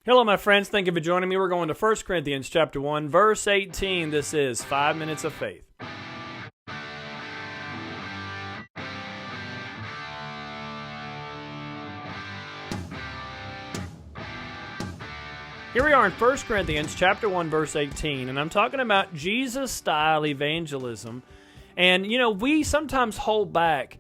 Hello, my friends. Thank you for joining me. We're going to 1 Corinthians chapter 1, verse 18. This is 5 Minutes of Faith. Here we are in 1 Corinthians chapter 1, verse 18, and I'm talking about Jesus-style evangelism. And, we sometimes hold back.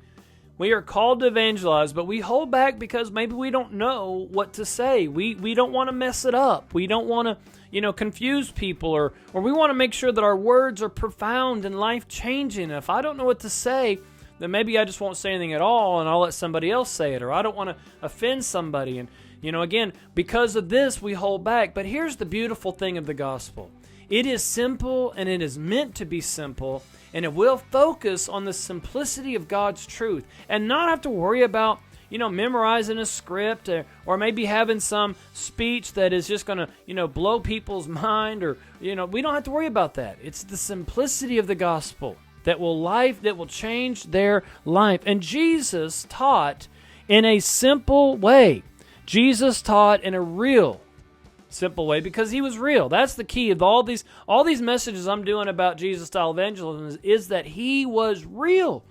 We are called to evangelize, but we hold back because maybe we don't know what to say. We don't want to mess it up. We don't want to, confuse people, or we want to make sure that our words are profound and life-changing. If I don't know what to say, then maybe I just won't say anything at all, and I'll let somebody else say it, or I don't want to offend somebody. And, again, because of this, we hold back. But here's the beautiful thing of the gospel. It is simple, and it is meant to be simple, and it will focus on the simplicity of God's truth and not have to worry about, memorizing a script or maybe having some speech that is just going to, blow people's mind or, we don't have to worry about that. It's the simplicity of the gospel that will change their life. And Jesus taught in a simple way. Jesus taught in a real simple way because he was real. That's the key of all these messages I'm doing about Jesus-style evangelism is that he was real.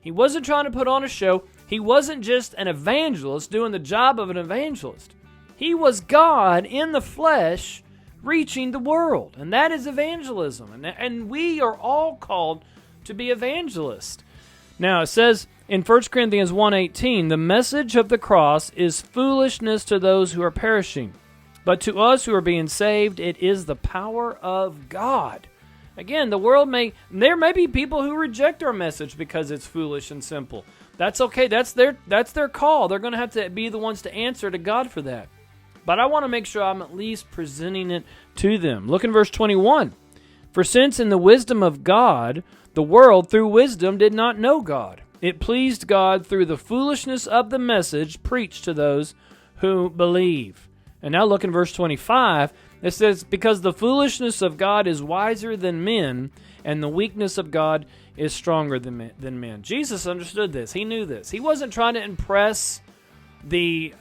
He wasn't trying to put on a show. He wasn't just an evangelist doing the job of an evangelist. He was God in the flesh reaching the world, and that is evangelism. And we are all called to be evangelists. Now, it says in 1 Corinthians 1:18, the message of the cross is foolishness to those who are perishing. But to us who are being saved, it is the power of God. Again, there may be people who reject our message because it's foolish and simple. That's okay. That's their call. They're going to have to be the ones to answer to God for that. But I want to make sure I'm at least presenting it to them. Look in verse 21. For since in the wisdom of God, the world through wisdom did not know God, it pleased God through the foolishness of the message preached to those who believe. And now look in verse 25. It says, because the foolishness of God is wiser than men, and the weakness of God is stronger than men. Jesus understood this. He knew this. He wasn't trying to impress the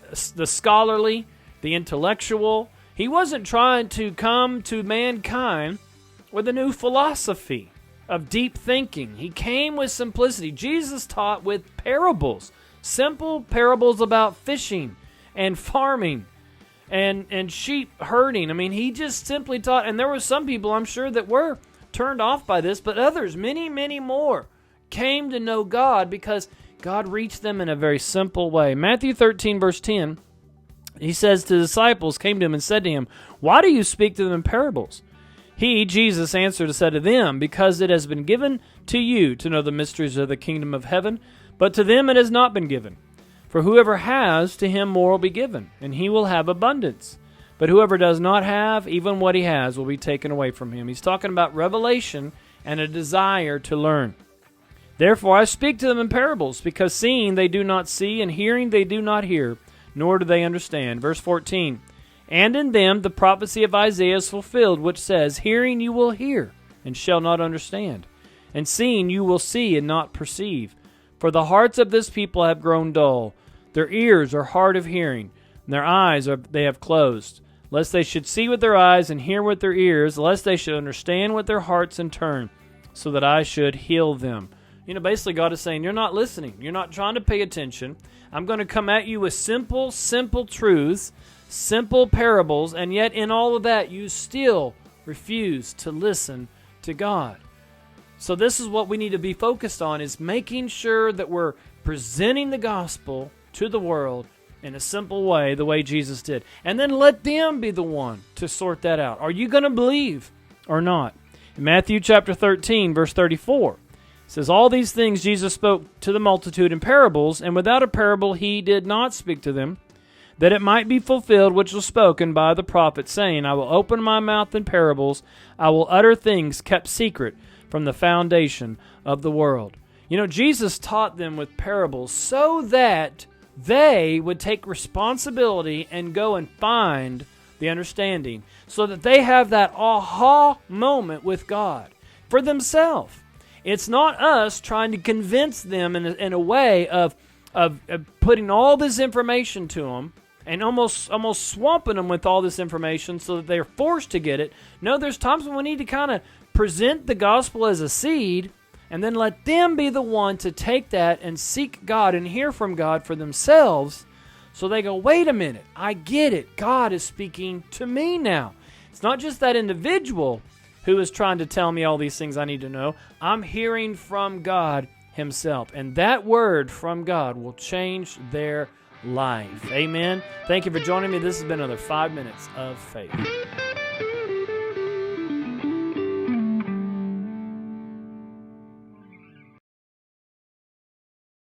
scholarly, the intellectual. He wasn't trying to come to mankind with a new philosophy of deep thinking. He came with simplicity. Jesus taught with parables, simple parables about fishing and farming and sheep herding. I mean, he just simply taught, and there were some people, I'm sure, that were turned off by this, but others, many, many more, came to know God because God reached them in a very simple way. Matthew 13, verse 10, he says, the disciples came to him and said to him, why do you speak to them in parables? He, Jesus, answered and said to them, because it has been given to you to know the mysteries of the kingdom of heaven, but to them it has not been given. For whoever has, to him more will be given, and he will have abundance. But whoever does not have, even what he has will be taken away from him. He's talking about revelation and a desire to learn. Therefore I speak to them in parables, because seeing they do not see, and hearing they do not hear, nor do they understand. Verse 14, and in them the prophecy of Isaiah is fulfilled, which says, hearing you will hear, and shall not understand, and seeing you will see, and not perceive. For the hearts of this people have grown dull. Their ears are hard of hearing, and their eyes they have closed, lest they should see with their eyes and hear with their ears, lest they should understand with their hearts and turn, so that I should heal them. Basically God is saying, you're not listening. You're not trying to pay attention. I'm going to come at you with simple truths, simple parables, and yet in all of that, you still refuse to listen to God. So this is what we need to be focused on, is making sure that we're presenting the gospel to the world in a simple way, the way Jesus did. And then let them be the one to sort that out. Are you going to believe or not? In Matthew chapter 13, verse 34, it says, all these things Jesus spoke to the multitude in parables, and without a parable he did not speak to them, that it might be fulfilled which was spoken by the prophet, saying, I will open my mouth in parables, I will utter things kept secret from the foundation of the world. Jesus taught them with parables so that they would take responsibility and go and find the understanding, so that they have that aha moment with God for themselves. It's not us trying to convince them in a way of putting all this information to them and almost swamping them with all this information so that they're forced to get it. No, there's times when we need to kind of present the gospel as a seed and then let them be the one to take that and seek God and hear from God for themselves, so they go, wait a minute, I get it. God is speaking to me now. It's not just that individual who is trying to tell me all these things I need to know. I'm hearing from God himself. And that word from God will change their life. Amen. Thank you for joining me. This has been another 5 Minutes of Faith.